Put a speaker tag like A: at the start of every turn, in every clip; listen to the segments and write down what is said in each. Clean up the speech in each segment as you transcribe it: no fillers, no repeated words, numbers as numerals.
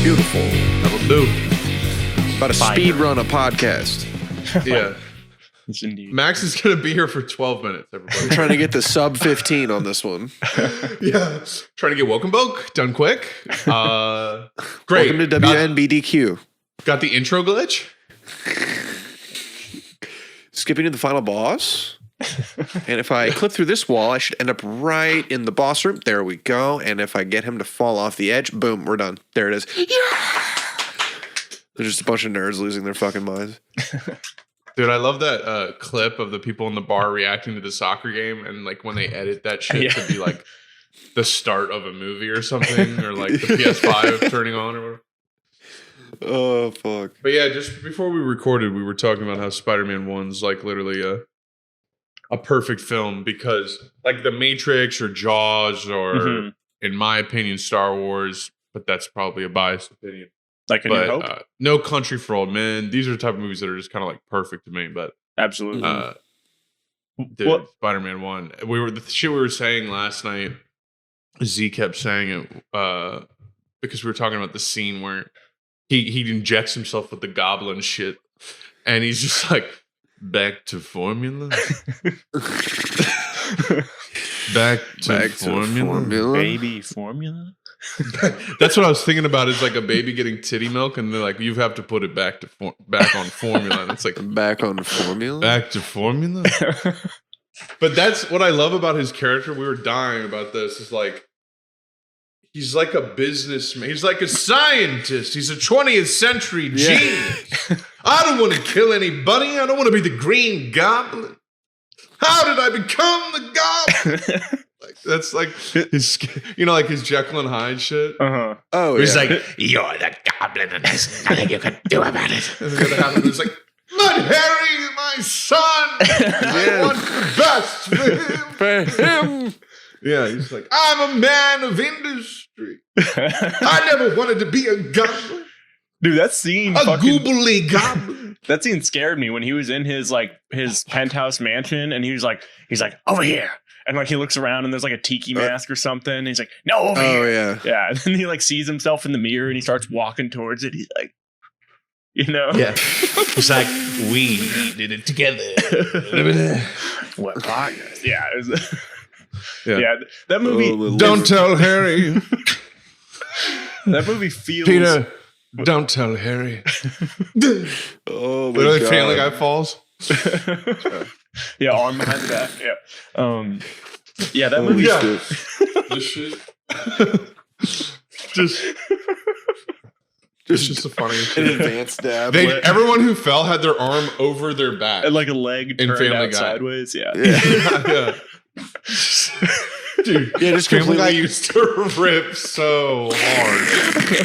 A: Beautiful.
B: That'll do.
A: About to speed run a podcast.
B: Yeah.
C: Yes, indeed.
B: Max is going to be here for 12 minutes, everybody.
A: I'm trying to get the sub 15 on this one.
B: Yeah. Trying to get Welcome Boke done quick. Great.
A: Welcome to WNBDQ.
B: Got the intro glitch?
A: Skipping to the final boss. And if I clip through this wall, I should end up right in the boss room. There we go. And if I get him to fall off the edge, boom, we're done. There it is. Yeah! There's just a bunch of nerds losing their fucking minds.
B: Dude, I love that clip of the people in the bar reacting to the soccer game, and like when they edit that shit to be like the start of a movie or something, or like the PS5 turning on or whatever.
A: Oh, fuck.
B: But yeah, just before we recorded, we were talking about how Spider-Man 1's like literally a perfect film because like The Matrix or Jaws or in my opinion Star Wars, but that's probably a biased opinion.
C: Like a New Hope?
B: No Country for Old Men. These are the type of movies that are just kind of like perfect to me. But
C: absolutely,
B: dude, Spider-Man 1. The shit we were saying last night. Z kept saying it because we were talking about the scene where he injects himself with the goblin shit, and he's just like, back to formula. Back to formula.
C: Baby formula.
B: That's what I was thinking about. Is like a baby getting titty milk, and they're like, you have to put it back to back on formula. And it's like
A: back on formula.
B: Back to formula. But that's what I love about his character. We were dying about this. Is like he's like a businessman. He's like a scientist. He's a 20th century genius. I don't want to kill anybody. I don't want to be the Green Goblin. How did I become the Goblin? Like, that's like his, like his Jekyll and Hyde shit.
A: Oh,
B: he's like,
D: you're the Goblin, and there's nothing you can do about it.
B: And then what happens is like, but Harry, my son, I want the best for him. Yeah, he's like, I'm a man of industry. I never wanted to be a goblin.
C: Dude, that scene,
B: googly goblin.
C: That scene scared me when he was in his penthouse mansion, and he's like, over here. And like he looks around and there's like a tiki mask or something. And he's like, no, over here.
A: Yeah.
C: Yeah. And then he like sees himself in the mirror and he starts walking towards it. He's like,
B: Yeah. It's like, we did it together.
C: What progress? Yeah.
B: Yeah.
C: That movie.
B: Don't tell Harry.
C: That movie feels.
B: Peter, don't tell Harry.
A: Oh, my
B: literally
A: God.
B: Family Guy falls.
C: Yeah, arm behind the back. Yeah. That movie.
B: Yeah. This shit. just a funny shit.
A: An advanced dab.
B: Everyone who fell had their arm over their back.
C: And like a leg
B: in
C: turned
B: Family
C: out
B: Guy.
C: sideways. Yeah.
B: Yeah. Dude,
A: just
B: Family Guy
A: completely
B: used to rip so hard.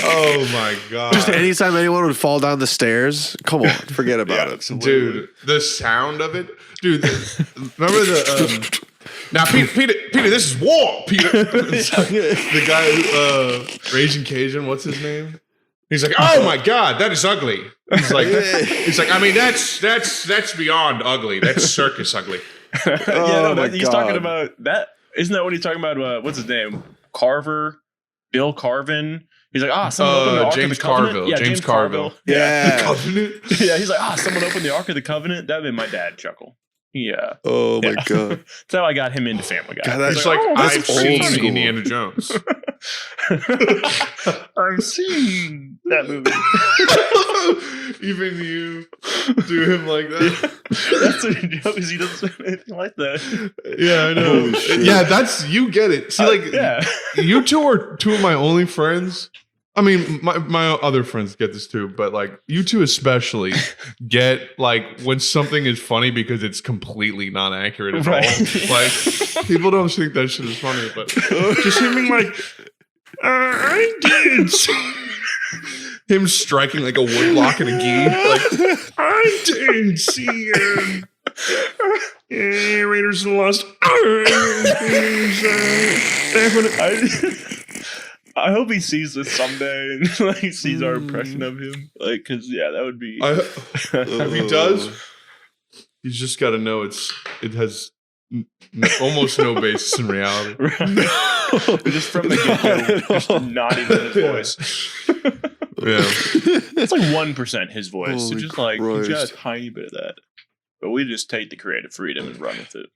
B: Oh my God.
A: Just anytime anyone would fall down the stairs, come on, forget about it.
B: Dude, the sound of it. Dude, remember the... now, Peter, this is war, Peter. The guy who, Raging Cajun, what's his name? He's like, oh my God, that is ugly. He's like, I mean, that's beyond ugly. That's circus ugly.
C: He's talking about that. Isn't that what he's talking about? What's his name? Bill Carvin. He's like, someone opened the Ark
B: James
C: of the Covenant.
B: Carville.
C: Yeah,
B: James Carville.
A: Yeah.
B: The Covenant.
C: Yeah, he's like, someone opened the Ark of the Covenant. That made my dad chuckle. Yeah.
A: Oh my God.
C: That's how I got him into Family Guy.
A: God, that's
B: It's like, I've
A: old
B: seen
A: school.
B: Indiana Jones.
C: I've seen that movie.
B: Even you do him like that.
C: That's a joke because he doesn't say anything like that.
B: Yeah, I know. Yeah, that's, you get it. See, like, you two are two of my only friends. I mean, my other friends get this too, but like you two especially get like when something is funny because it's completely not accurate at all. Like people don't think that shit is funny, but just him being like, I did. Him striking like a wood block in a gi. Like, I didn't see him. Raiders and Lost.
C: I hope he sees this someday and like sees our impression of him. Like, cause that would be.
B: If he does, he's just got to know it has almost no basis in reality.
C: Just from the get-go, just not even his voice.
B: Yeah.
C: It's like 1% his voice. So
A: Holy
C: just like he's got a
A: Christ.
C: tiny bit of that. But we just take the creative freedom and run with it.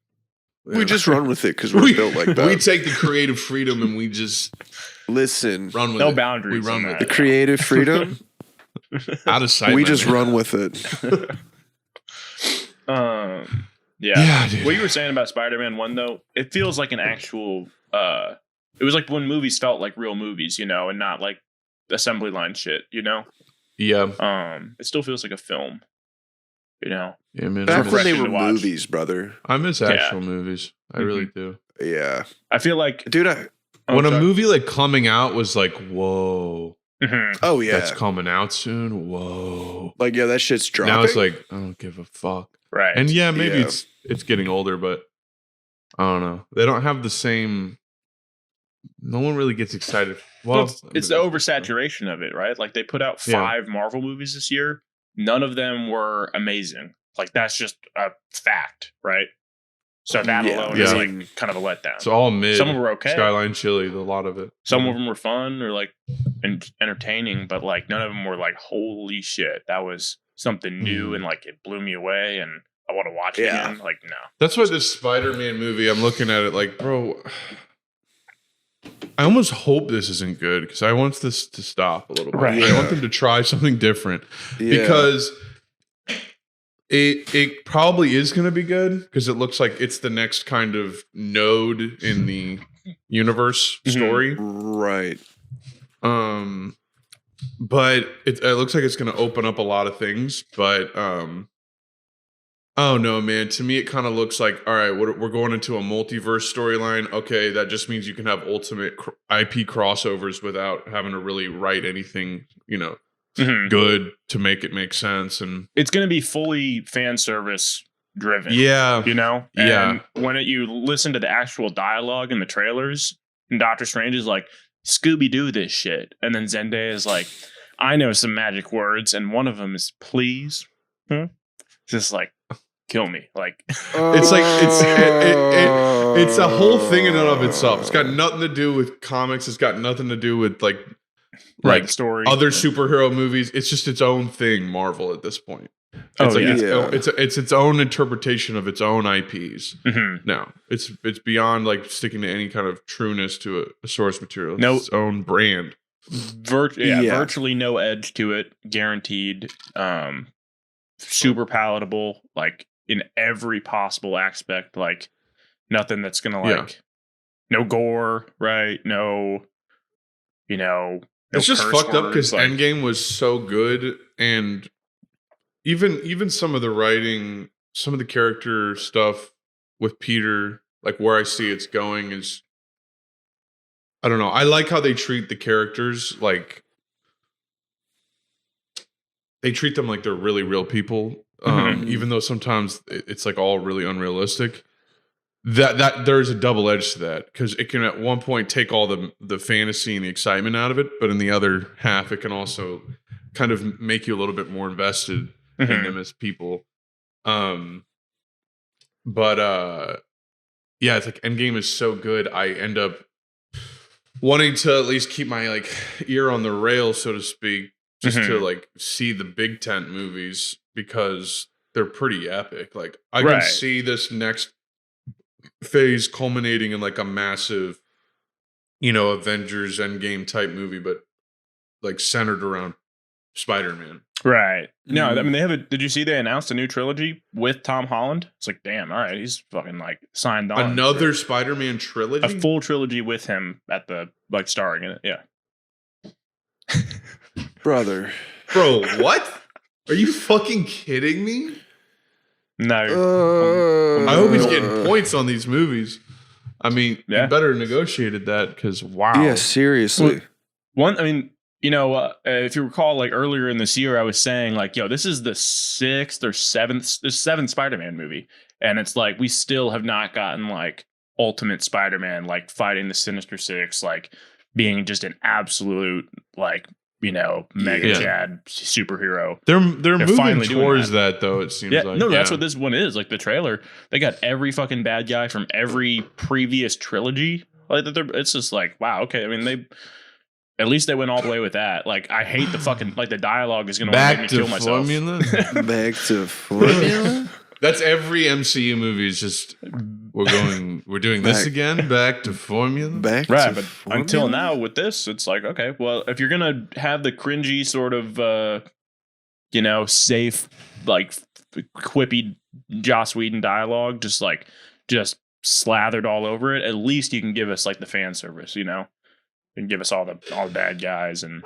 A: We just run with it because we're built like that.
B: We take the creative freedom and we just
A: Listen,
B: run with
C: No
B: it.
C: boundaries.
B: We run
C: in
B: with
A: the
C: that.
A: creative freedom,
B: Out of sight.
A: we
B: my
A: just
B: man.
A: run with it.
C: Yeah.
B: dude.
C: What you were saying about Spider-Man 1 though, it feels like an actual it was like when movies felt like real movies, and not like assembly line shit,
B: Yeah.
C: It still feels like a film,
B: Yeah, man.
A: Back when they
C: refreshing
A: were
C: to watch.
A: movies, brother.
B: I miss actual movies. I really do.
A: Yeah,
C: I feel like
A: dude.
B: When a movie like coming out was like, whoa,
A: Oh yeah,
B: that's coming out soon. Whoa.
A: like yeah, that shit's dropping.
B: Now it's like, I don't give a fuck.
C: right.
B: And yeah, maybe
A: Yeah.
B: it's getting older, but I don't know. They don't have the same. No one really gets excited. Well,
C: it's the oversaturation of it, right? Like they put out 5 Marvel movies this year. None of them were amazing. Like that's just a fact, right? So that alone is
B: Yeah.
C: like kind of a letdown.
B: It's all mid.
C: Some of them were okay.
B: Skyline Chili, a lot of it.
C: Some of them were fun or like entertaining, but like none of them were like, holy shit, that was something new and like it blew me away and I want to watch it again. Like, no.
B: That's why this Spider-Man movie, I'm looking at it like, bro, I almost hope this isn't good because I want this to stop a little bit.
C: Right.
B: I want them to try something different
A: Yeah.
B: because it probably is going to be good because it looks like it's the next kind of node in the universe story.
A: right.
B: But it looks like it's going to open up a lot of things. But oh no, man! To me, it kind of looks like all right. We're going into a multiverse storyline. Okay, that just means you can have ultimate IP crossovers without having to really write anything, good to make it make sense. And
C: It's going to be fully fan service driven.
B: yeah,
C: And when you listen to the actual dialogue in the trailers, and Doctor Strange is like, Scooby-Doo this shit. And then Zendaya is like, I know some magic words, and one of them is please. Just like, kill me. Like,
B: it's like it's a whole thing in and of itself. It's got nothing to do with comics. It's got nothing to do with like
C: story.
B: other superhero movies. It's just its own thing. Marvel at this point. It's its own interpretation of its own IPs. No, it's beyond like sticking to any kind of trueness to a source material. It's its own brand.
C: Virtually no edge to it, guaranteed. Super palatable, like in every possible aspect. Like nothing that's gonna like no gore, right? No,
B: it's just fucked up because
C: like,
B: Endgame was so good, and even some of the writing, some of the character stuff with Peter, like where I see it's going is, I don't know. I like how they treat the characters like they treat them like they're really real people, even though sometimes it's like all really unrealistic. That there's a double edge to that because it can at one point take all the fantasy and the excitement out of it, but in the other half, it can also kind of make you a little bit more invested in them as people. But yeah, it's like Endgame is so good. I end up wanting to at least keep my like ear on the rail, so to speak, just to like see the big tent movies because they're pretty epic. Like I can see this next phase culminating in like a massive, Avengers Endgame type movie, but like centered around Spider-Man.
C: Right. No, I mean did you see they announced a new trilogy with Tom Holland? It's like, damn, all right, he's fucking like signed on.
B: Another Spider-Man trilogy?
C: A full trilogy with him at the like starring in it. Yeah.
A: Brother.
B: Bro, what? Are you fucking kidding me?
C: No.
B: I hope he's getting points on these movies. I mean, you better negotiated that because wow.
A: Yeah, seriously.
C: If you recall, like earlier in this year, I was saying like, this is the 6th or 7th Spider-Man movie. And it's like, we still have not gotten like Ultimate Spider-Man, like fighting the Sinister Six, like being just an absolute, like, mega Chad superhero.
B: They're moving
C: finally
B: towards that though, it seems like.
C: No, that's what this one is. Like the trailer, they got every fucking bad guy from every previous trilogy. Like it's just like, wow, okay. I mean, At least they went all the way with that. Like, I hate the fucking like the dialogue is gonna
B: Back
C: make me
B: to
C: kill myself.
B: formula.
A: Back to formula.
B: That's every MCU movie. Is just we're doing this again. Back to formula.
A: Back
C: Right,
A: to
C: but
A: formula?
C: until now with this, it's like, okay, well, if you're gonna have the cringy sort of safe, like quippy Joss Whedon dialogue, just slathered all over it, at least you can give us like the fan service, and give us all the bad guys and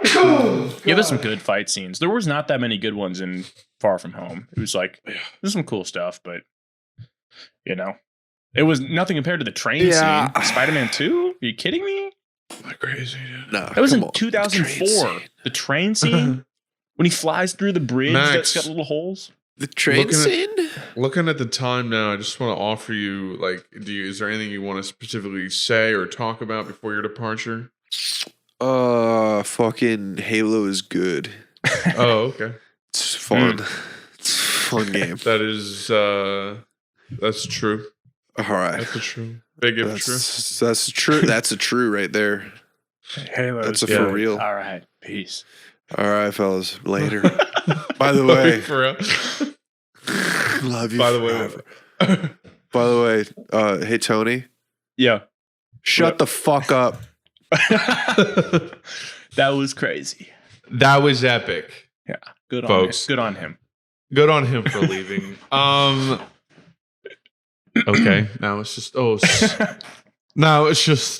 C: give us some good fight scenes. There was not that many good ones in Far From Home. It was like there's some cool stuff, but it was nothing compared to the train scene. Spider-Man 2? Are you kidding me?
B: Am I crazy, dude?
A: No,
C: That was in
A: come on.
C: 2004. The train scene when he flies through the bridge
B: Max.
C: that's got little holes.
A: The train scene?
B: Looking at the time now, I just want to offer you is there anything you want to specifically say or talk about before your departure?
A: Fucking Halo is good.
B: Oh, okay.
A: It's fun. It's a fun game.
B: That is that's true.
A: All right.
B: That's a true. Big if true.
A: That's true. That's a true right there.
C: Halo.
A: That's a for real.
C: All right. Peace.
A: All right, fellas. Later. By the way,
B: For real.
A: love you.
B: By the way,
A: forever. By the way, hey Tony,
C: Yeah.
A: shut the fuck up.
C: That was crazy.
B: that was epic.
C: Yeah. Good
B: Folks.
C: on him.
B: Good on him for leaving. Okay. Now it's just
C: It's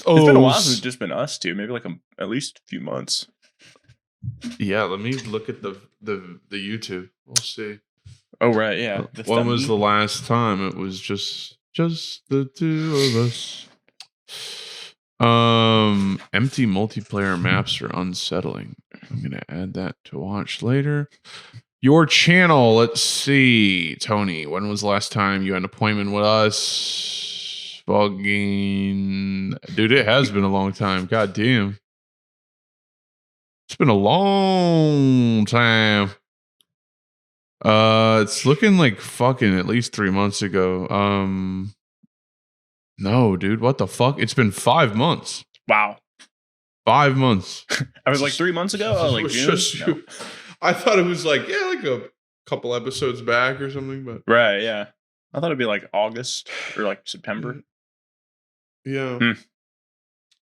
B: oh.
C: been a while since it's just been us two. Maybe like at least a few months.
B: Yeah, let me look at the YouTube. We'll see.
C: Oh right, yeah.
B: When was the last time it was just the two of us? Empty multiplayer maps are unsettling. I'm gonna add that to watch later. Your channel, let's see. Tony, when was the last time you had an appointment with us? Fucking dude, it has been a long time. God damn. It's been a long time. It's looking like fucking at least 3 months ago. No, dude, what the fuck? It's been 5 months.
C: Wow.
B: 5 months.
C: I was like 3 months ago. Oh, like
B: It was
C: June?
B: just-
C: No.
B: I thought it was like a couple episodes back or something, but
C: Right, yeah. I thought it'd be like August or like September.
B: yeah.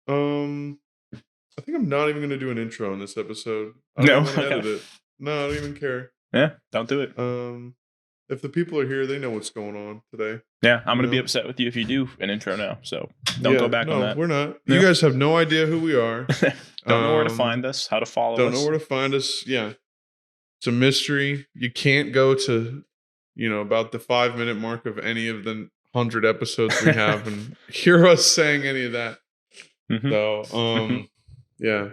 B: I think I'm not even gonna do an intro in this episode. I don't want to edit it. No, I don't even care.
C: Yeah, don't do it.
B: If the people are here, they know what's going on today.
C: Yeah, I'm gonna be
B: No.
C: upset with you if you do an intro now. So don't go back on that.
B: We're not.
C: No.
B: You guys have no idea who we are.
C: Don't know where to
B: Um,
C: find us, how to follow
B: Don't
C: us.
B: know where to find us. Yeah. It's a mystery. You can't go to, about the 5-minute mark of any of the 100 episodes we have and hear us saying any of that.
C: Mhm.
B: So, yeah.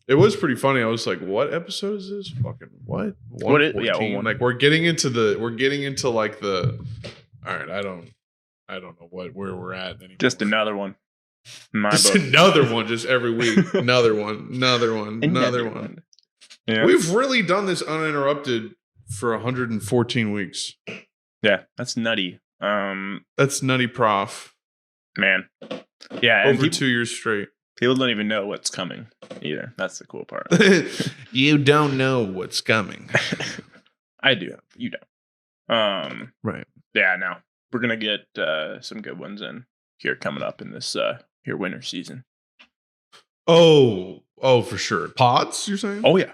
B: It was pretty funny. I was like, what episode is this? Fucking what?
C: What is- yeah,
B: 114?
C: one-
B: Like we're getting into like the all right, I don't know where we're at anymore.
C: Just another one. In my
B: Just
C: book.
B: another one, just every week. Another one.
C: Yeah.
B: We've really done this uninterrupted for 114 weeks.
C: Yeah, that's nutty.
B: That's nutty, prof.
C: Man. Yeah, and
B: Over 2 years straight.
C: people don't even know what's coming either. That's the cool part.
B: You don't know what's coming.
C: I do. You don't.
B: Right.
C: Yeah, no. We're gonna get some good ones in here coming up in this here winter season.
B: Oh, for sure. Pods, you're saying?
C: Oh yeah.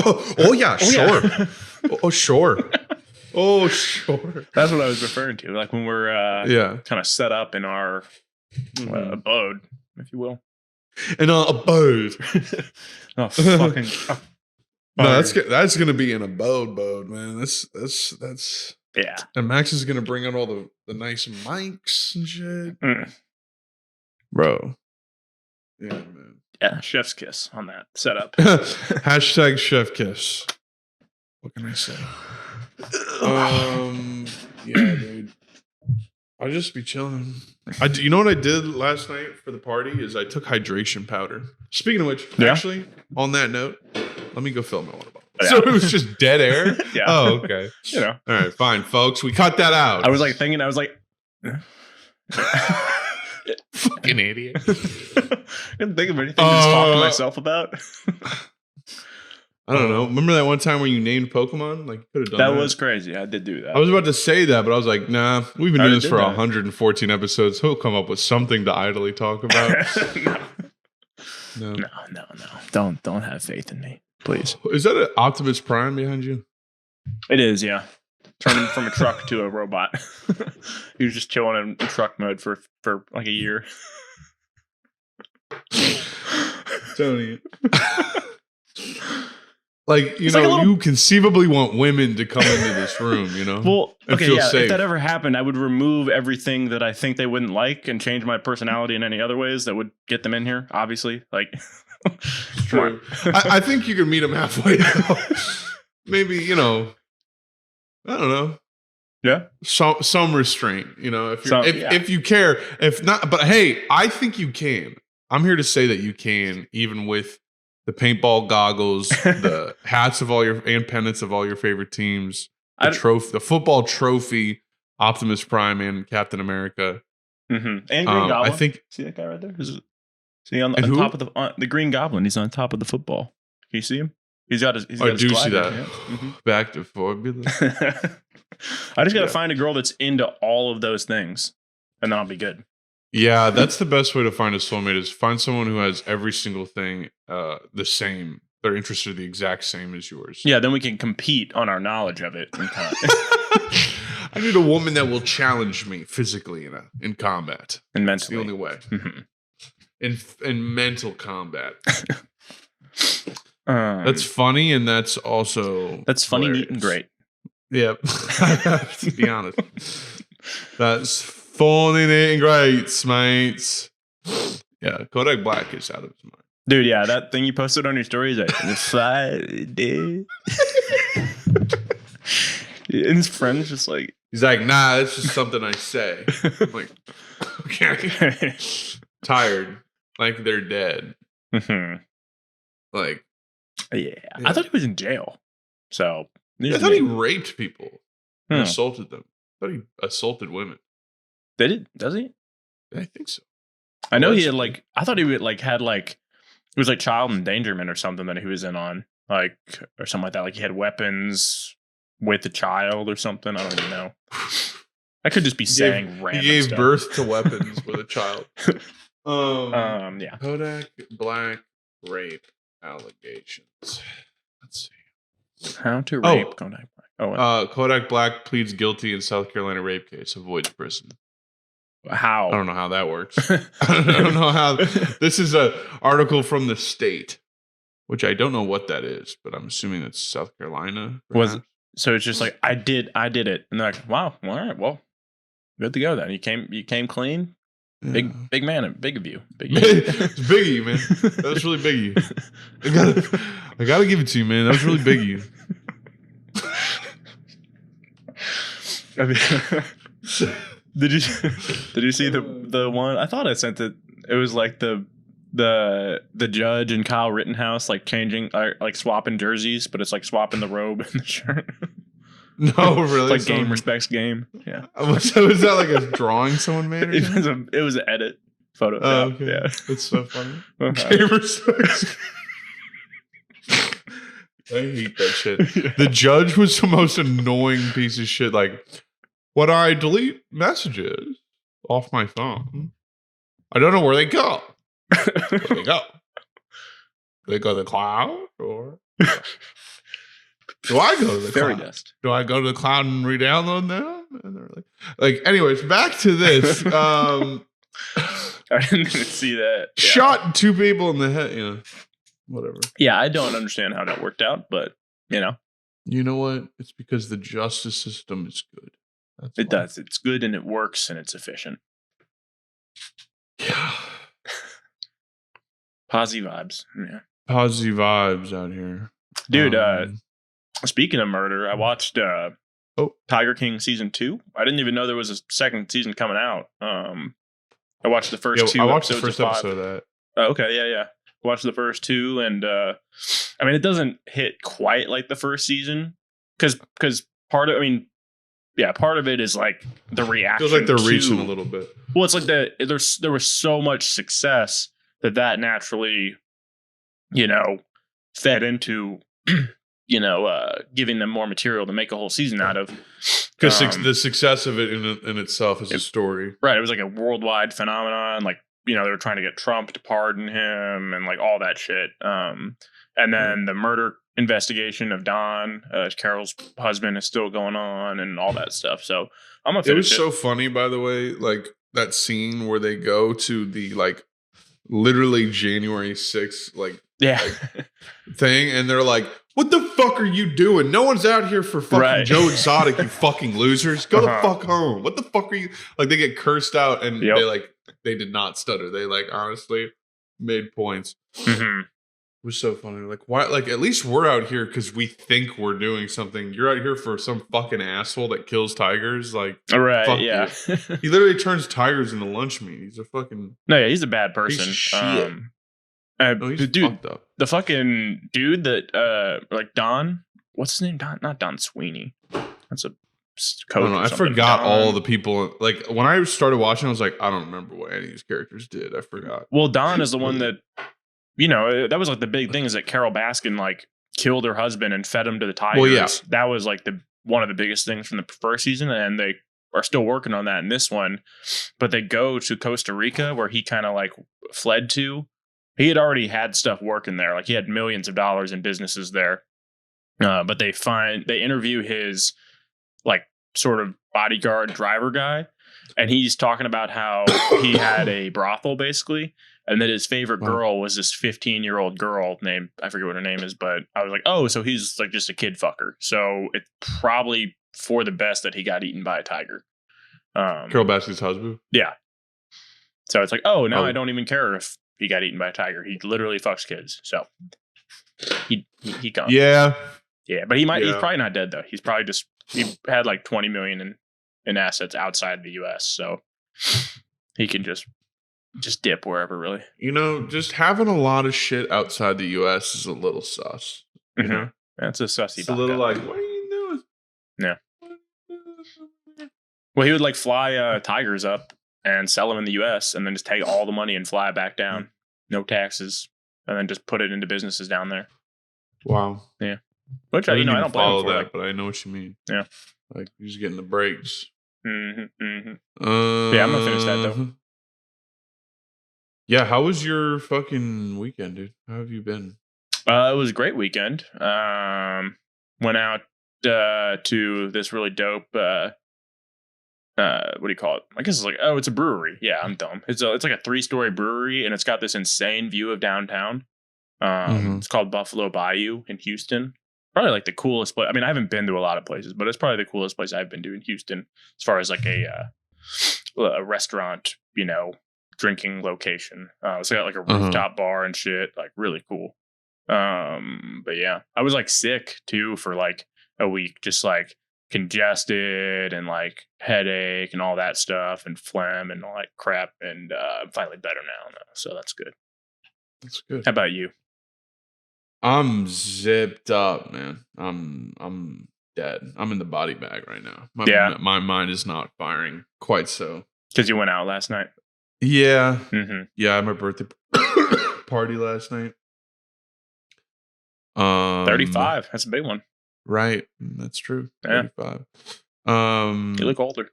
B: Oh yeah, sure.
C: Yeah.
B: Oh, sure. Oh, sure.
C: That's what I was referring to. Like when we're
B: Yeah.
C: kind of set up in our
B: Mhm.
C: abode, if you will.
B: And a abode.
C: Oh fucking
B: No, that's gonna be an abode, man. That's
C: yeah.
B: and Max is gonna bring out all the nice mics and shit.
C: Mm.
B: Bro. Yeah, man.
C: Yeah, chef's kiss on that setup.
B: Hashtag chef kiss. What can I say? Yeah, dude. I'll just be chilling. You know what I did last night for the party is I took hydration powder. Speaking of which,
C: Yeah.
B: actually, on that note, let me go fill my water bottle.
C: Yeah.
B: So it was just dead air.
C: Yeah.
B: Oh, okay.
C: You know.
B: All right, fine, folks. We cut that out.
C: I was like thinking, I was like
B: fucking idiot.
C: I couldn't think of anything to talk to myself about.
B: I don't know. Remember that one time when you named Pokemon? Like, you could have done that.
C: That was crazy. I did do that.
B: I was about to say that, but I was like, nah, we've been
C: I
B: doing this
C: did
B: for
C: that.
B: 114 episodes. He'll come up with something to idly talk about. No.
C: Don't have faith in me, please.
B: Is that an Optimus Prime behind you?
C: It is, yeah. Turning from a truck to a robot. He was just chilling in truck mode for like a year.
B: Tony. Like, you
C: It's
B: know,
C: like a little-
B: you conceivably want women to come into this room, you know?
C: Well,
B: and
C: okay,
B: feel
C: yeah.
B: safe.
C: If that ever happened, I would remove everything that I think they wouldn't like and change my personality in any other ways that would get them in here. Obviously, like,
B: True. I think you can meet them halfway. Though. Maybe, you know, I don't know.
C: Yeah.
B: Some restraint, you know, if you're,
C: Yeah.
B: if you care, if not, but hey, I think you can. I'm here to say that you can, even with the paintball goggles, the hats of all your and pennants of all your favorite teams, the football trophy, Optimus Prime and Captain America,
C: and Green Goblin.
B: I think.
C: See that guy right there? See on top of the Green Goblin? He's on top of the football. Can you see him? He's got his.
B: I do see that.
C: Yeah. Mm-hmm.
B: Back to Formula.
C: I just gotta find a girl that's into all of those things, and then I'll be good.
B: Yeah, that's the best way to find a soulmate is find someone who has every single thing the same. They're interested the exact same as yours.
C: Yeah, then we can compete on our knowledge of it.
B: I need a woman that will challenge me physically in combat.
C: And
B: That's
C: mentally.
B: the only way.
C: Mm-hmm.
B: In mental combat.
C: Um,
B: That's funny, and that's also
C: That's funny,
B: hilarious.
C: neat, and great.
B: Yep. To be honest. That's funny, neat, and great, mates. Yeah, Kodak Black is out of his mind.
C: Dude, yeah, that thing you posted on your stories, like, Friday. And his friend's just like,
B: He's like, nah, it's just something I say. I'm like, okay. Tired. Like they're dead.
C: Mhm.
B: Like,
C: Yeah. I thought he was in jail. So
B: I thought he raped people and
C: Hmm.
B: assaulted them. I thought he assaulted women.
C: Did it? Does he?
B: I think so.
C: I know he had
B: Allegedly.
C: like. I thought he would like had like. It was like child endangerment or something that he was in on, like or something like that. Like he had weapons with a child or something. I don't even know. I could just be saying random
B: He gave
C: stuff.
B: birth to weapons with a child.
C: Yeah.
B: Kodak Black rape allegations. Let's see.
C: How to
B: Oh.
C: rape Kodak Black. Oh,
B: Kodak Black pleads guilty in South Carolina rape case, avoids prison.
C: how?
B: I don't know how that works. I don't know how. This is an article from the state, which I don't know what that is, but I'm assuming it's South Carolina.
C: Was
B: perhaps.
C: So it's just like I did it, and they're like, wow, all right, well, good to go then. You came clean.
B: Yeah.
C: Big man, big of you. Big
B: It's big of you, man. That was really big of you. I gotta give it to you, man. That was really big of you.
C: I mean, did you see the one? I thought I sent it. It was like the judge and Kyle Rittenhouse like changing like swapping jerseys, but it's like swapping the robe and the shirt.
B: No, really.
C: It's like game respects game. Yeah.
B: Was that like a drawing someone made? Or something?
C: It was an edit photo.
B: Oh, okay.
C: Yeah.
B: That's so funny.
C: Uh-huh.
B: Game respects. I hate that shit. The judge was the most annoying piece of shit. Like, when I delete messages off my phone, I don't know where they go. Where they go? Do they go to the cloud or do I go to the
C: Fairy
B: cloud?
C: dust.
B: Do I go to the cloud and re-download them? And they're like, anyways, back to this.
C: I didn't see that. Yeah.
B: Shot two people in the head. You know, whatever.
C: Yeah, I don't understand how that worked out, but you know,
B: You know what? It's because the justice system is good. That's
C: it
B: why.
C: does. It's good and it works and it's efficient.
B: Yeah.
C: Positive vibes. Yeah.
B: Positive vibes out here.
C: Dude, speaking of murder, I watched Tiger King season 2. I didn't even know there was a second season coming out. I watched the first two.
B: I watched the
C: episodes
B: first
C: of 5.
B: episode of that.
C: Oh, okay, yeah. Watched the first 2, and I mean, it doesn't hit quite like the first season because part of, I mean, part of it is like the reaction.
B: Feels like they're reaching a little bit.
C: Well, it's like there was so much success that naturally, fed into, giving them more material to make a whole season out of.
B: Because the success of it in itself is a story.
C: Right. It was like a worldwide phenomenon. Like, they were trying to get Trump to pardon him and like all that shit. And then the murder investigation of Don, Carol's husband, is still going on and all that stuff. So I'm gonna finish
B: it. Was so funny, by the way, like that scene where they go to the like literally January 6th like thing, and they're like, what the fuck are you doing? No one's out here for fucking Joe Exotic, you fucking losers. Go the fuck home. What the fuck are you? Like, they get cursed out, and they did not stutter. They like honestly made points.
C: Mm-hmm.
B: It was so funny. Like, why? Like, at least we're out here because we think we're doing something. You're out here for some fucking asshole that kills tigers. Like, fuck you. He literally turns tigers into lunch meat. He's a fucking
C: he's a bad person.
B: Shit.
C: He's dude, the fucking dude that like Don, what's his name? Not Don Sweeney. That's a coach.
B: I forgot all the people. Like, when I started watching, I was like, I don't remember what any of these characters did. I forgot.
C: Well, Don is the one that, that was like the big thing, is that Carol Baskin like killed her husband and fed him to the tigers.
B: Well, yeah.
C: That was like one of the biggest things from the first season, and they are still working on that in this one. But they go to Costa Rica, where he kind of like fled to. He had already had stuff working there. Like, he had millions of dollars in businesses there. But they interview his like sort of bodyguard driver guy. And he's talking about how he had a brothel basically. And that his favorite girl was this 15-year-old girl named, I forget what her name is, but I was like, oh, so he's like just a kid fucker. So it's probably for the best that he got eaten by a tiger.
B: Carol Baskin's husband?
C: Yeah. So it's like, oh, now I don't even care if he got eaten by a tiger. He literally fucks kids. So he gone.
B: Yeah.
C: Yeah, but he's probably not dead though. He's probably he had like 20 million in assets outside the US. So he can just dip wherever, really.
B: Just having a lot of shit outside the US is a little sus. You know?
C: That's a sussy.
B: It's a little like, what are you doing?
C: Yeah. Well, he would like fly tigers up and sell them in the US and then just take all the money and fly back down. No taxes. And then just put it into businesses down there.
B: Wow.
C: Yeah. Which, I don't blame
B: follow
C: him for
B: that, but I know what you mean.
C: Yeah.
B: Like, you're just getting the breaks.
C: Mm-hmm, mm-hmm. Yeah, I'm going to finish that, though.
B: Yeah, how was your fucking weekend, dude? How have you been?
C: It was a great weekend. Went out to this really dope... what do you call it? I guess it's like, it's a brewery. Yeah, I'm dumb. It's like a 3-story brewery, and it's got this insane view of downtown. It's called Buffalo Bayou in Houston. Probably like the coolest place. I mean, I haven't been to a lot of places, but it's probably the coolest place I've been to in Houston as far as like a restaurant, drinking location. It's got like a rooftop bar and shit. Like, really cool. But yeah, I was like sick too for like a week, just like congested and like headache and all that stuff and phlegm and all that crap, and I'm finally better now, so that's good.
B: That's good.
C: How about you?
B: I'm zipped up, man. I'm dead. I'm in the body bag right now. My mind is not firing quite so.
C: Because you went out last night.
B: Yeah. Yeah, I had my birthday party last night.
C: 35. That's a big one.
B: Right. That's true.
C: Yeah.
B: 35.
C: You look older.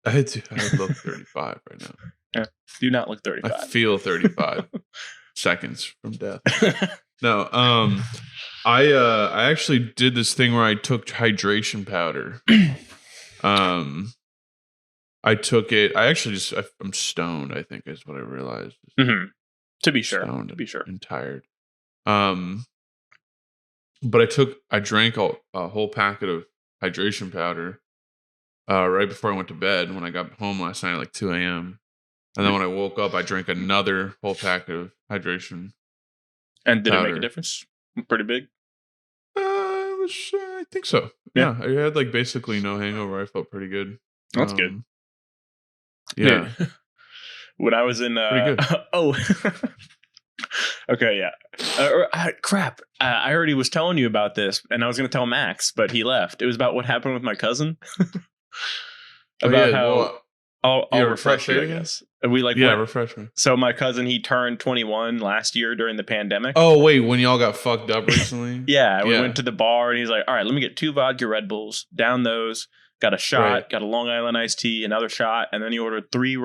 B: I look 35 right now.
C: Yeah. Do not look 35.
B: I feel 35 seconds from death. No, I actually did this thing where I took hydration powder. I took it. I'm stoned, I think is what I realized.
C: To be sure.
B: Stoned
C: to be sure.
B: And tired. But I drank a whole packet of hydration powder right before I went to bed when I got home last night at like 2 a.m. And then when I woke up, I drank another whole packet of hydration.
C: And did it make a difference? Pretty big?
B: I think so. Yeah. I had like basically no hangover. I felt pretty good.
C: That's good.
B: Yeah.
C: When I was in...
B: pretty good.
C: Okay, yeah. Crap. I already was telling you about this, and I was going to tell Max, but he left. It was about what happened with my cousin. About how I'll refresh you, I guess. We went,
B: refresh me.
C: So my cousin, he turned 21 last year during the pandemic.
B: Oh wait, when y'all got fucked up recently?
C: Yeah, we went to the bar, and he's like, "All right, let me get 2 vodka Red Bulls, down those." Got a shot, got a Long Island iced tea, another shot, and then he ordered 3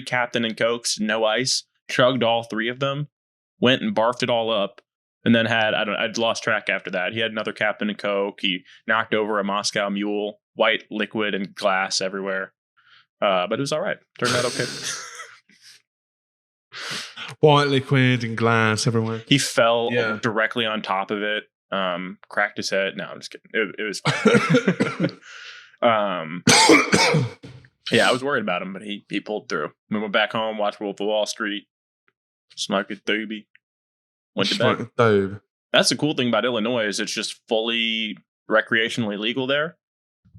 C: Captain and Cokes, no ice. Chugged all 3 of them, went and barfed it all up, and then I'd lost track after that. He had another Captain and Coke. He knocked over a Moscow Mule, white liquid and glass everywhere. But it was all right. Turned out okay.
B: White liquid and glass everywhere.
C: He fell directly on top of it. Cracked his head. No, I'm just kidding. It was fine. Yeah, I was worried about him, but he pulled through. We went back home, watched Wolf of Wall Street, smoked a doobie, went to bed. That's the cool thing about Illinois is it's just fully recreationally legal there.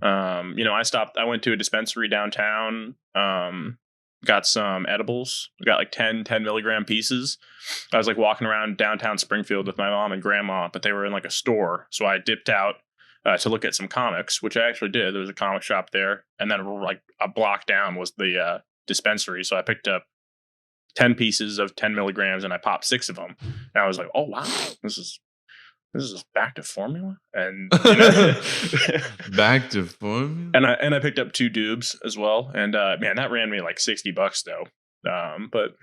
C: I went to a dispensary downtown, got some edibles, got like 10 milligram pieces. I was like walking around downtown Springfield with my mom and grandma, but they were in like a store. So I dipped out to look at some comics, which I actually did. There was a comic shop there. And then like a block down was the dispensary. So I picked up 10 pieces of 10 milligrams and I popped 6 of them. And I was like, oh, wow, this is back to formula. And
B: back to formula.
C: And I picked up 2 dubs as well. And man, that ran me like $60 though. But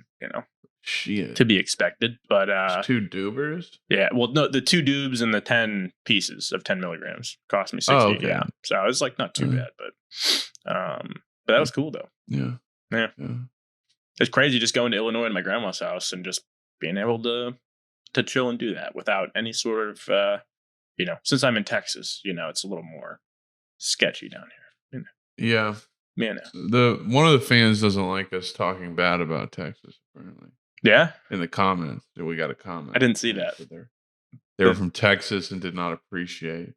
B: shit,
C: to be expected. But
B: 2 dubers.
C: Yeah, well, no, the 2 dubs and the 10 pieces of 10 milligrams cost me $60.
B: Oh, okay.
C: Yeah, so it was like not too bad, but that was cool though. Yeah. It's crazy just going to Illinois to my grandma's house and just being able to chill and do that without any sort of since I'm in Texas, it's a little more sketchy down here.
B: Yeah.
C: Man,
B: one of the fans doesn't like us talking bad about Texas, apparently.
C: Yeah?
B: In the comments. We got a comment.
C: I didn't see that.
B: They were from Texas and did not appreciate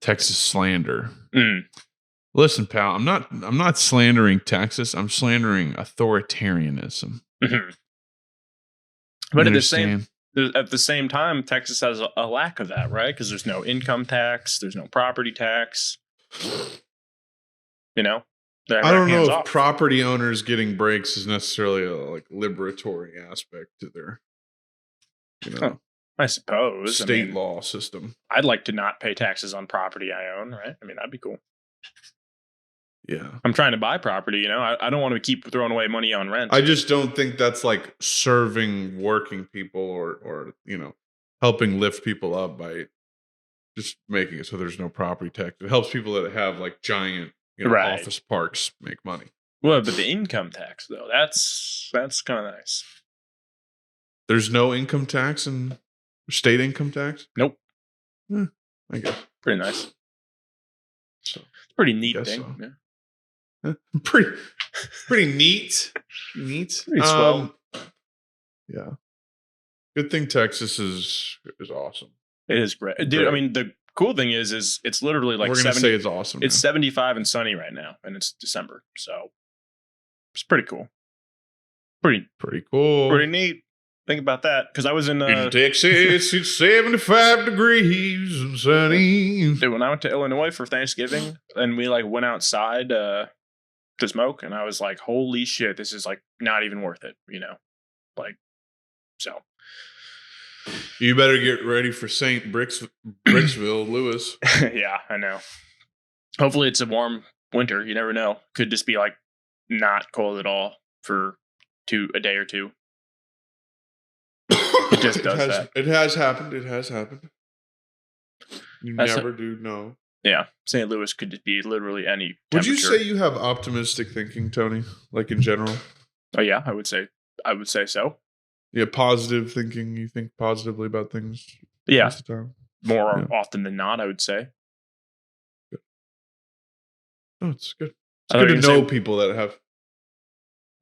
B: Texas slander. Listen, pal, I'm not slandering Texas. I'm slandering authoritarianism.
C: Mm-hmm. But at the same time, Texas has a lack of that, right? Because there's no income tax, there's no property tax. I
B: don't know if property owners getting breaks is necessarily a liberatory aspect to their,
C: I suppose
B: state law system.
C: I'd like to not pay taxes on property I own, right? That'd be cool.
B: Yeah,
C: I'm trying to buy property. I don't want to keep throwing away money on rent.
B: I just don't think that's like serving working people or helping lift people up by just making it so there's no property tax. It helps people that have like giant office parks make money.
C: Well, but the income tax though, that's kind of nice.
B: There's no income tax and state income tax?
C: Nope.
B: I guess.
C: Pretty nice. So it's a pretty neat thing.
B: So.
C: Yeah.
B: Pretty neat.
C: Pretty swell.
B: Yeah. Good thing Texas is awesome.
C: It is great. Dude, the cool thing is it's literally like
B: we're gonna say it's awesome.
C: It's 75 and sunny right now, and it's December, so it's pretty cool. Pretty
B: cool.
C: Pretty neat. Think about that, because I was in
B: Texas. It's 75 degrees and sunny.
C: Dude, when I went to Illinois for Thanksgiving, and we went outside to smoke, and I was like, "Holy shit, this is not even worth it," So.
B: You better get ready for St. Bricksville, Lewis.
C: Yeah, I know. Hopefully it's a warm winter. You never know. Could just be not cold at all for a day or two. It just does that.
B: It has happened. You never do know.
C: Yeah. St. Louis could just be literally any temperature.
B: Would you say you have optimistic thinking, Tony? In general?
C: Oh yeah, I would say so.
B: Yeah, positive thinking. You think positively about things.
C: Yeah,
B: most of the time.
C: More often than not, I would say.
B: Good. Oh, it's good. It's good to know people that have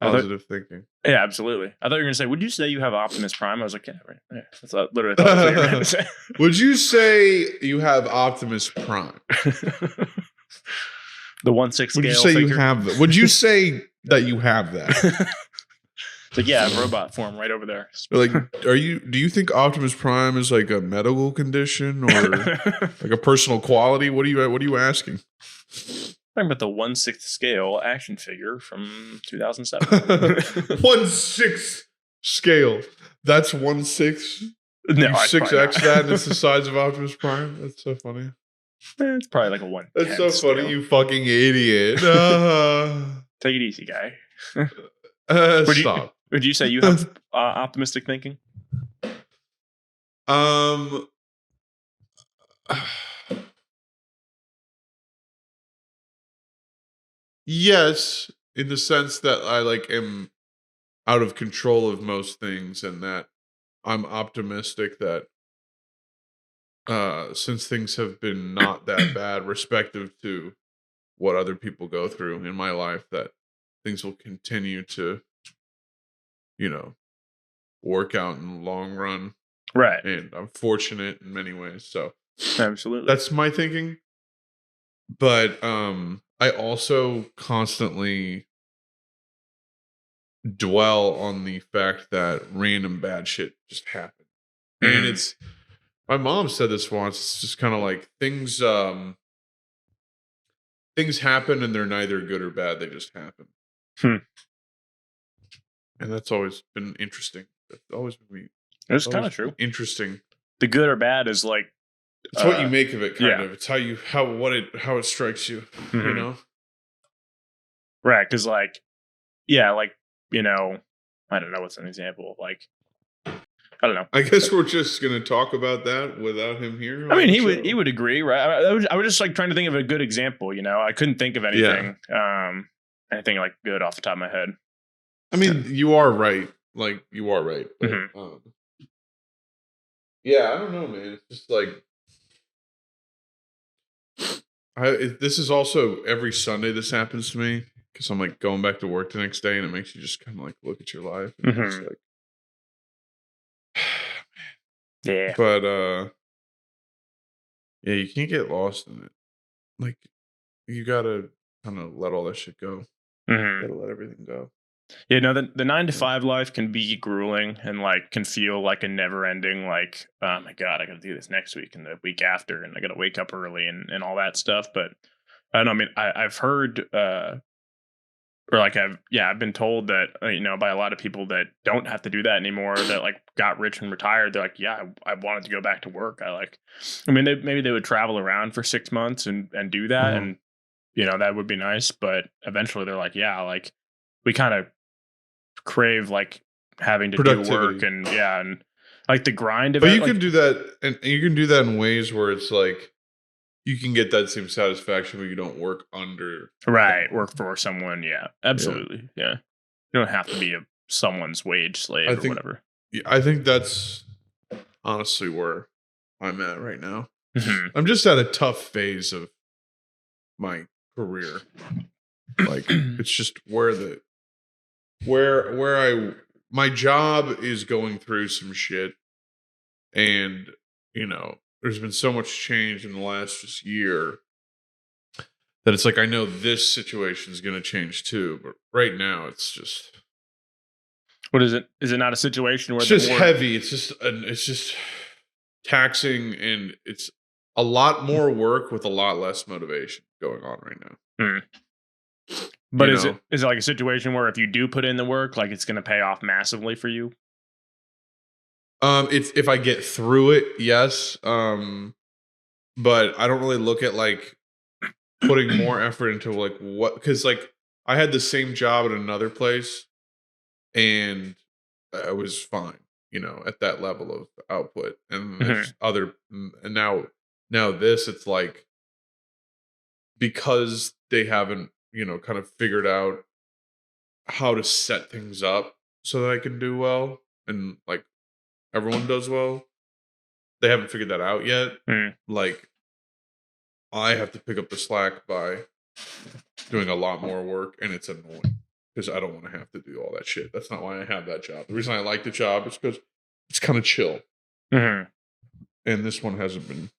B: positive thinking.
C: Yeah, absolutely. I thought you were going to say, would you say you have Optimus Prime? I was like, yeah, right. Yeah, that's literally what you were going to say.
B: Would you say you have Optimus Prime?
C: The 1/6 scale.
B: Would you say you have that? Would you say that you have that?
C: It's like, yeah, robot form right over there.
B: Like, do you think Optimus Prime is like a medical condition or like a personal quality? What are you asking?
C: Talking about the 1/6 scale action figure from 2007.
B: 1/6 scale. That's 1/6.
C: No,
B: You 6x that, and it's the size of Optimus Prime. That's so funny.
C: It's probably like a 1.
B: That's so funny,
C: scale.
B: you fucking idiot.
C: Take it easy, guy.
B: Stop.
C: Would you say you have optimistic thinking?
B: Yes, in the sense that I like am out of control of most things, and that I'm optimistic that since things have been not that bad, respective to what other people go through in my life, that things will continue to, work out in the long run.
C: Right.
B: And I'm fortunate in many ways. So
C: absolutely,
B: that's my thinking. But I also constantly dwell on the fact that random bad shit just happened. And it's, my mom said this once, it's just kind of like things happen and they're neither good or bad, they just happen. And that's always been interesting. That's always been
C: it's kind of true.
B: Interesting.
C: The good or bad is like,
B: it's what you make of it, kind of. It's how it strikes you, you know?
C: Right, because like, yeah, like, I don't know what's an example. Like, I don't know.
B: I guess we're just gonna talk about that without him here.
C: I mean, he would agree, right? I was just like trying to think of a good example. I couldn't think of anything, anything like good off the top of my head.
B: I mean, you are right. Like, you are right. But, yeah, I don't know, man. It's just like, this is also every Sunday this happens to me, because I'm like going back to work the next day, and it makes you just kind of like look at your life and just like,
C: yeah.
B: But yeah, you can't get lost in it. Like, you gotta kind of let all that shit go. Gotta let everything go.
C: Yeah, no, the 9-to-5 life can be grueling and like can feel like a never ending, like, oh my God, I got to do this next week and the week after, and I got to wake up early and all that stuff. But I don't know. I mean, I've heard, or like I've been told that, by a lot of people that don't have to do that anymore, that like got rich and retired. They're like, yeah, I wanted to go back to work. Maybe they would travel around for 6 months and do that. And, that would be nice. But eventually they're like, yeah, like we kind of crave like having to do work and like the grind of it.
B: But you can do that, and you can do that in ways where it's like you can get that same satisfaction when you don't work under
C: work for someone. Yeah, absolutely. Yeah, you don't have to be someone's wage slave or whatever.
B: Yeah, I think that's honestly where I'm at right now. I'm just at a tough phase of my career. Like, it's just where my job is going through some shit, and there's been so much change in the last just year that it's like, I know this situation is going to change too, but right now it's just,
C: what is it? Is it not a situation where
B: it's just heavy? It's just taxing, and it's a lot more work with a lot less motivation going on right now.
C: But is it like a situation where if you do put in the work, like it's going to pay off massively for you?
B: If I get through it, yes. But I don't really look at like putting more effort into like what, because like I had the same job at another place, and I was fine, at that level of output. And there's and now this, it's like, because they haven't kind of figured out how to set things up so that I can do well and like everyone does well. They haven't figured that out yet. Like, I have to pick up the slack by doing a lot more work, and it's annoying because I don't want to have to do all that shit. That's not why I have that job. The reason I like the job is because it's kind of chill. And this one hasn't been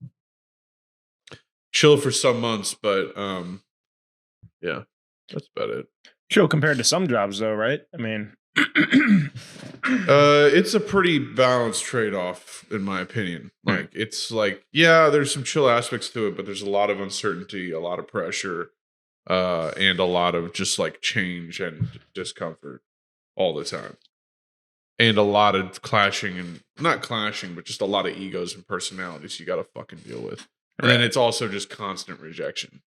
B: chill for some months, but yeah, that's about it.
C: Chill compared to some jobs, though, right? I mean,
B: It's a pretty balanced trade-off, in my opinion. Like, it's like, yeah, there's some chill aspects to it, but there's a lot of uncertainty, a lot of pressure, and a lot of just like change and discomfort all the time. And a lot of clashing, and not clashing, but just a lot of egos and personalities you got to fucking deal with. And then it's also just constant rejection.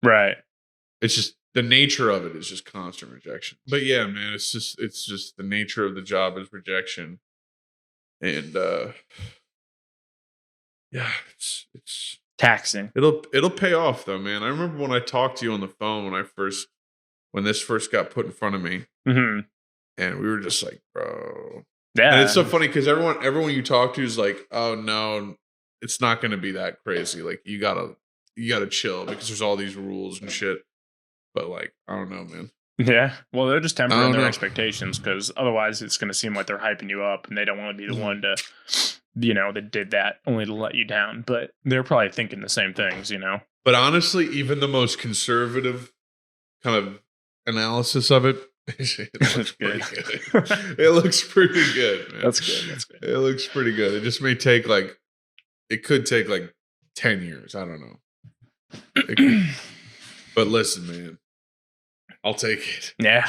C: Right.
B: It's just the nature of it is just constant rejection. But yeah, man, it's just the nature of the job is rejection. And yeah, it's
C: taxing.
B: It'll pay off though, man. I remember when I talked to you on the phone when this first got put in front of me.
C: Mm-hmm.
B: And we were just like, bro.
C: Yeah.
B: And it's so funny because everyone you talk to is like, oh no, it's not gonna be that crazy. Like you gotta chill because there's all these rules and shit. But like, I don't know, man.
C: Yeah. Well, they're just tempering their expectations because otherwise it's gonna seem like they're hyping you up and they don't want to be the one to, that did that only to let you down. But they're probably thinking the same things,
B: But honestly, even the most conservative kind of analysis of it, it looks pretty good. It looks pretty good, man.
C: That's good.
B: It looks pretty good. It just may take it could take 10 years. I don't know. But listen, man, I'll take it.
C: Yeah.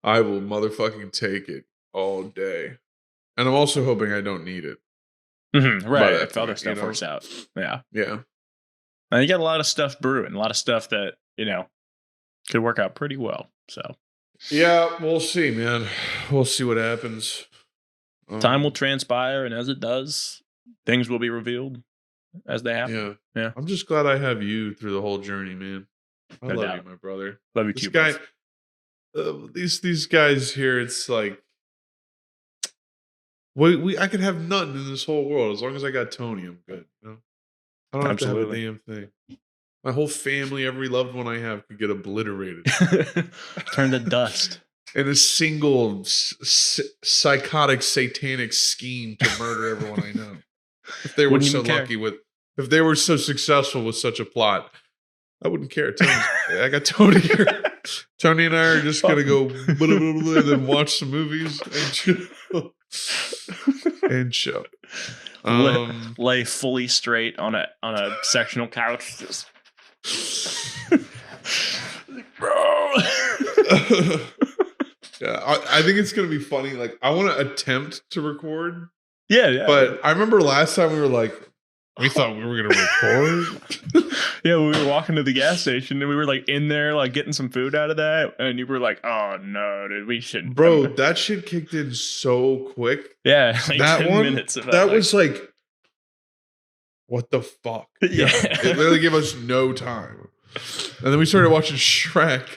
B: I will motherfucking take it all day. And I'm also hoping I don't need it.
C: Mm-hmm, right. If other stuff works out. Yeah.
B: Yeah.
C: And you got a lot of stuff brewing, a lot of stuff that, could work out pretty well. So.
B: Yeah, we'll see, man. We'll see what happens.
C: Time will transpire, and as it does, things will be revealed as they happen. Yeah.
B: I'm just glad I have you through the whole journey, man. I love you, my brother.
C: Love you too, guy.
B: These guys here, it's like I could have nothing in this whole world as long as I got Tony. I'm good. I don't have to have a damn thing. My whole family, every loved one I have, could get obliterated,
C: turn to dust
B: in a single psychotic, satanic scheme to murder everyone I know. If they were so lucky if they were so successful with such a plot, I wouldn't care. I got Tony here. Tony and I are just gonna go blah, blah, blah, and then watch some movies and chill.
C: Lay fully straight on a sectional couch, just bro.
B: Yeah, I think it's gonna be funny. Like, I want to attempt to record.
C: Yeah.
B: But I remember last time we were like, we thought we were gonna record.
C: Yeah, we were walking to the gas station and we were like in there, like getting some food out of that, and you were like, "Oh no, dude, we shouldn't."
B: Bro, that shit kicked in so quick.
C: Yeah, like
B: that
C: 10 minutes of
B: that was like, what the fuck?
C: Yeah,
B: it literally gave us no time. And then we started watching Shrek,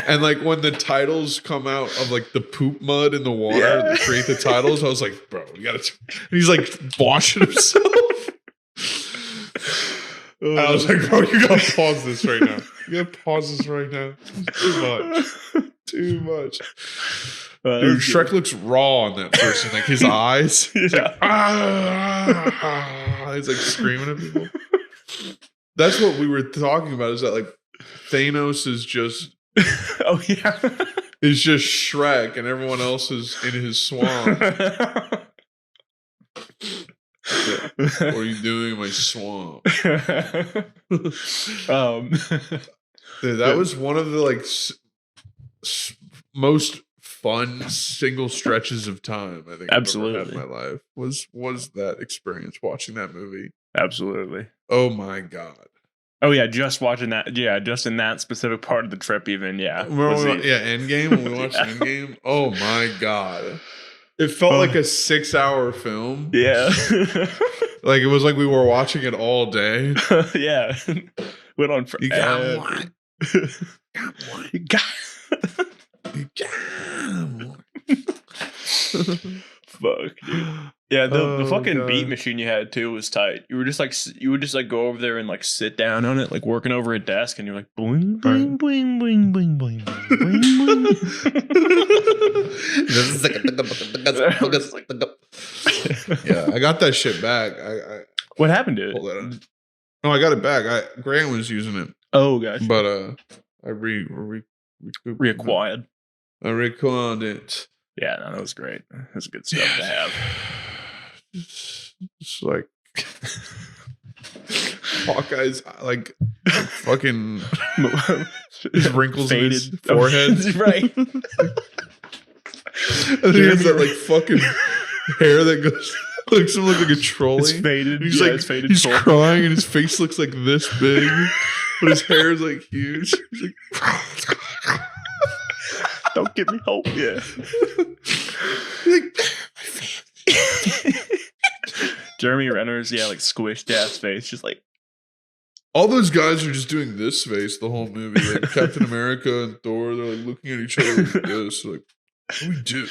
B: and like when the titles come out of like the poop mud in the water to create the titles, I was like, "Bro, you gotta." And he's like washing himself. I was like, "Bro, you gotta pause this right now. You gotta pause this right now. It's too much, too much." Dude, Shrek looks raw on that person, like his eyes. He's like, he's like screaming at people. That's what we were talking about. Is that like Thanos is just is just Shrek, and everyone else is in his swamp. What are you doing in my swamp? Dude, that was one of the like most fun single stretches of time I think
C: absolutely
B: I've ever had in my life. Was that experience watching that movie?
C: Absolutely.
B: Oh my god.
C: Oh yeah, just watching that. Yeah, just in that specific part of the trip, even. Yeah.
B: Endgame. When we watched Endgame. Oh my god. It felt like a 6-hour film.
C: Yeah.
B: Like it was like we were watching it all day.
C: Yeah. Went on forever.
B: You got one.
C: You got
B: one.
C: Fuck, dude. Yeah, the fucking beat machine you had too was tight. You would just like go over there and like sit down on it, like working over a desk, and you're like boing boing boing boing boing boing boing
B: boing. Yeah, I got that shit back.
C: What happened to it?
B: No, I got it back. Grant was using it.
C: Oh gosh.
B: But I
C: reacquired.
B: I recorded it.
C: Yeah, no, that was great. That's good stuff to have.
B: It's like Hawkeye's like fucking his wrinkles in his forehead.
C: Right.
B: And then he has that like fucking hair that goes looks him look like a trolley.
C: It's faded.
B: He's
C: yeah,
B: like
C: it's faded.
B: he's crying and his face looks like this big, but his hair is like huge. He's like,
C: don't give me hope. Yeah.
B: like,
C: Jeremy Renner's like squished ass face, just like
B: all those guys are just doing this face the whole movie. Like Captain America and Thor, they're like looking at each other like this. Like, what do we do?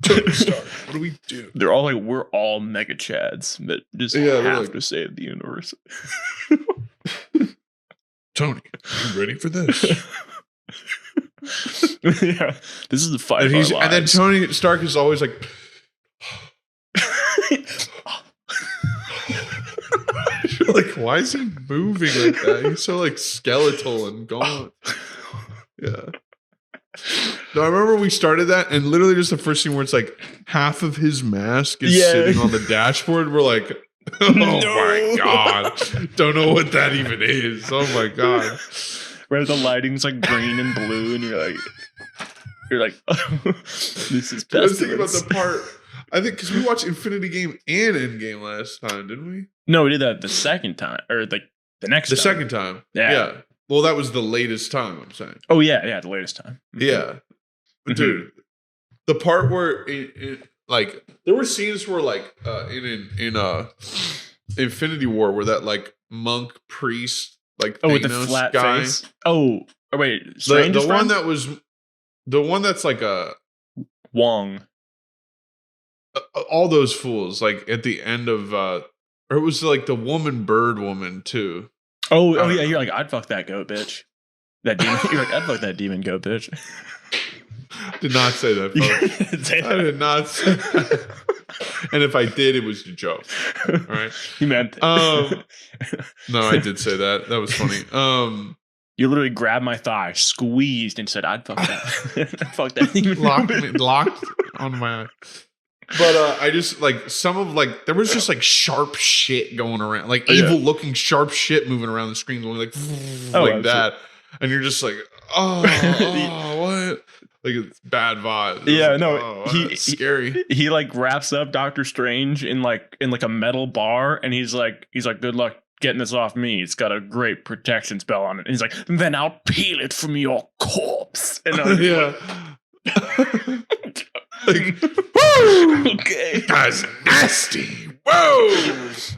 B: Tony Stark, what do we do?
C: They're all like, we're all mega chads that just have to save the universe.
B: Tony, are you ready for this?
C: Yeah, this is the fight.
B: And then Tony Stark is always like, like, why is he moving like that? He's so like skeletal and gaunt. Yeah. No, I remember we started that, and literally just the first scene where it's like half of his mask is sitting on the dashboard. We're like, oh my god, don't know what that even is. Oh my god.
C: Where the lighting's like green and blue, and you're like, oh, this is best.
B: I was thinking about the part. I think because we watched Infinity Game and Endgame last time, didn't we?
C: No, we did that the second time, or like the next.
B: The
C: time.
B: second time, yeah. Well, that was the latest time. I'm saying.
C: Oh yeah, the latest time. Mm-hmm.
B: Yeah, dude, the part where it like there were scenes where like in Infinity War where that like monk priest like
C: Thanos with the flat
B: guy.
C: face. Oh wait, Strange
B: the one that was the one that's like a
C: Wong.
B: All those fools like at the end of or it was like the bird woman too.
C: Oh yeah, you're like, I'd fuck that goat bitch. That demon. You're like, I'd fuck that demon goat bitch.
B: Did not say that, folks. I did not say that. And if I did, it was a joke. All right.
C: You meant
B: no, I did say that. That was funny.
C: You literally grabbed my thigh, squeezed, and said, I'd fuck that. I'd fuck that demon.
B: Locked on my But I just like some of like there was just like sharp shit going around, like evil looking sharp shit moving around the screen, going like that, and you're just like, oh what? Like it's bad vibes.
C: Yeah,
B: like,
C: no,
B: it's scary.
C: He like wraps up Doctor Strange in like a metal bar, and he's like, good luck getting this off me. It's got a great protection spell on it. And he's like, then I'll peel it from your corpse. And
B: yeah. Like,
C: woo! Okay.
B: That's nasty. Whoa!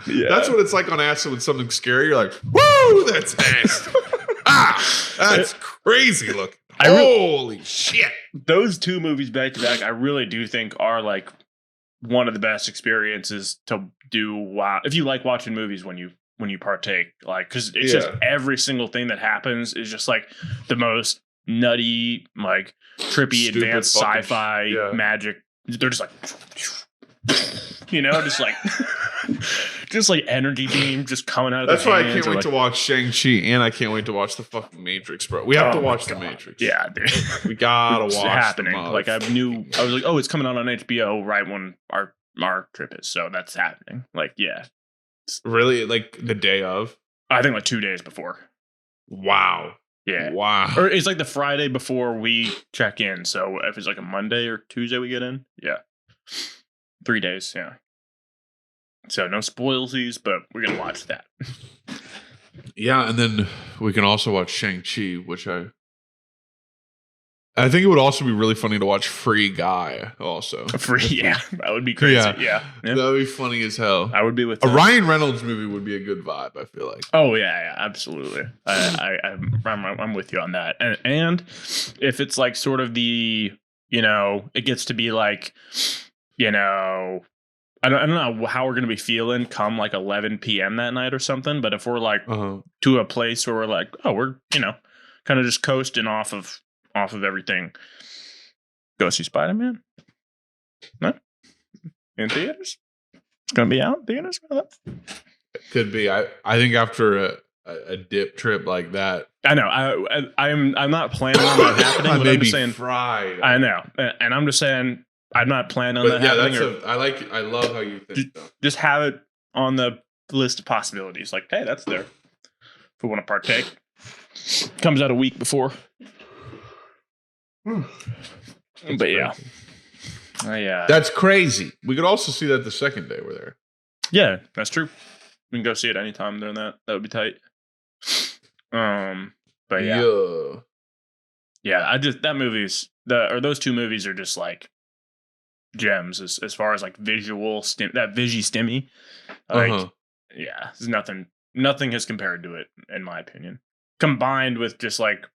B: Yeah. That's what it's like on acid when something's scary. You're like, whoa, that's nasty. That's crazy looking. Holy shit.
C: Those two movies back to back, I really do think are like one of the best experiences to do. Wow. If you like watching movies when you partake, like, because it's just every single thing that happens is just like the most nutty, like trippy, stupid, advanced sci-fi magic. They're just like, just like energy beam just coming out of
B: That's why I can't wait
C: like,
B: to watch Shang-Chi, and I can't wait to watch the fucking Matrix, bro. We have to watch the Matrix.
C: Yeah, dude.
B: We gotta watch it.
C: Happening. Like I was like, oh, it's coming out on HBO right when our trip is. So that's happening. Like, yeah.
B: Really? Like the day of?
C: I think like 2 days before.
B: Wow.
C: Yeah.
B: Wow.
C: Or it's like the Friday before we check in. So if it's like a Monday or Tuesday we get in, 3 days, yeah. So no spoilsies, but we're gonna watch that.
B: Yeah, and then we can also watch Shang-Chi, which I think it would also be really funny to watch Free Guy also.
C: That would be crazy. Yeah.
B: That would be funny as hell.
C: I would be with
B: a Ryan Reynolds movie would be a good vibe, I feel like.
C: Oh yeah, absolutely. I'm with you on that. And if it's like sort of the, it gets to be like, I don't know how we're going to be feeling come like 11 p.m. that night or something. But if we're like to a place where we're like, oh, we're, kind of just coasting off of everything. Go see Spider-Man? No? In theaters? It's going to be out in theaters?
B: Could be. I think after a dip trip like that.
C: I know. I'm not planning on that happening. But I'm just saying.
B: Fried.
C: I know, and I'm just saying I'm not planning on
B: But
C: that
B: yeah,
C: happening.
B: I love how you think.
C: Just have it on the list of possibilities. Like, hey, that's there. If we want to partake, comes out a week before. But yeah,
B: that's crazy. We could also see that the second day we're there.
C: Yeah, that's true. We can go see it anytime during that. That would be tight. But yeah. I just those two movies are just like gems as far as like visual that vigi stimmy. Like, yeah, there's nothing has compared to it in my opinion. Combined with just like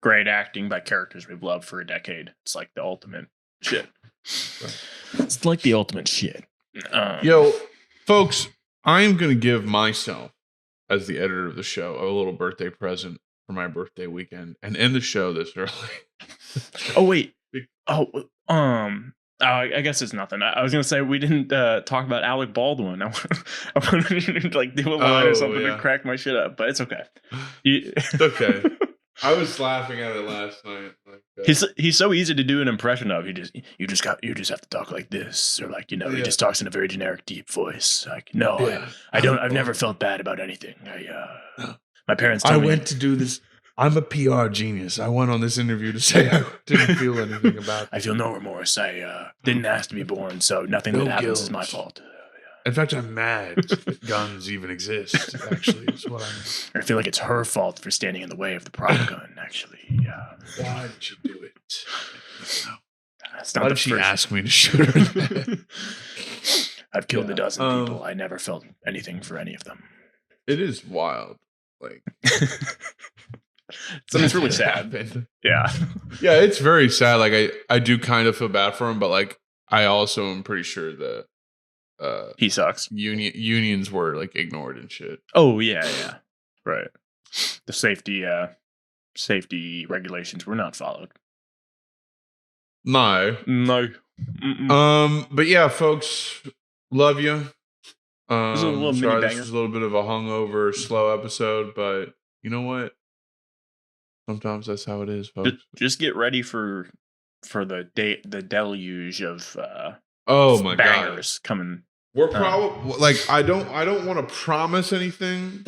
C: great acting by characters we've loved for a decade, it's like the ultimate shit. It's like the ultimate shit.
B: Yo, folks, I'm gonna give myself, as the editor of the show, a little birthday present for my birthday weekend and end the show this early.
C: Oh wait. I guess it's nothing. I was gonna say we didn't talk about Alec Baldwin. I wanted to like do a line or something to crack my shit up, but it's okay.
B: It's okay. I was laughing at it last night.
C: He's so easy to do an impression of. You just have to talk like this, or like he just talks in a very generic, deep voice. Like I've never felt bad about anything. My parents told me.
B: I went to do this. I'm a PR genius. I went on this interview to say I didn't feel anything about it.
C: I feel no remorse. I didn't ask to be born, so nothing that happens is my fault.
B: In fact, I'm mad that guns even exist, actually, is what I'm...
C: I feel like it's her fault for standing in the way of the prop gun, actually. Yeah.
B: Why did you do it?
C: Why did
B: she ask me to shoot her?
C: I've killed a dozen people. I never felt anything for any of them.
B: It is wild. Like...
C: Something's really sad. Yeah.
B: Yeah, it's very sad. Like, I do kind of feel bad for him, but, like, I also am pretty sure that
C: he sucks.
B: Unions were like ignored and shit.
C: Oh yeah, right. The safety regulations were not followed.
B: No. But yeah, folks, love you.
C: This is a little
B: sorry,
C: mini
B: this was a little bit of a hungover, slow episode, but you know what? Sometimes that's how it is, folks.
C: Just get ready for the deluge of
B: my
C: bangers coming.
B: We're probably like I don't want to promise anything,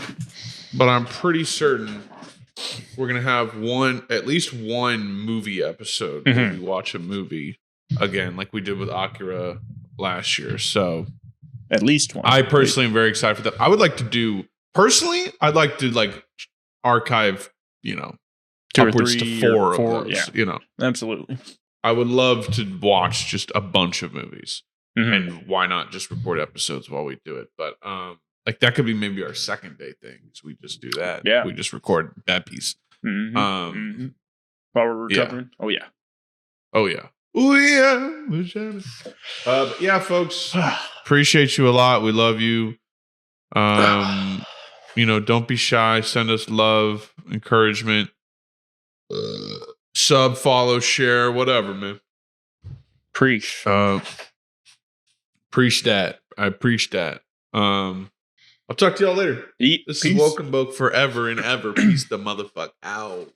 B: but I'm pretty certain we're gonna have at least one movie episode where we watch a movie again, like we did with Akira last year. So
C: at least one.
B: I personally am very excited for that. I would like to do personally. I'd like to like archive, upwards to four of those.
C: Yeah. Absolutely.
B: I would love to watch just a bunch of movies. And why not just record episodes while we do it? But like that could be maybe our second day thing. So we just do that.
C: Yeah.
B: We just record that piece.
C: While we're recovering.
B: Yeah. Oh yeah. But yeah, folks. Appreciate you a lot. We love you. Don't be shy. Send us love, encouragement. Sub, follow, share, whatever, man.
C: Preach.
B: Preach that. I preach that. I'll talk to y'all later.
C: This
B: is Welcome Boke forever and ever. Peace the motherfucker out.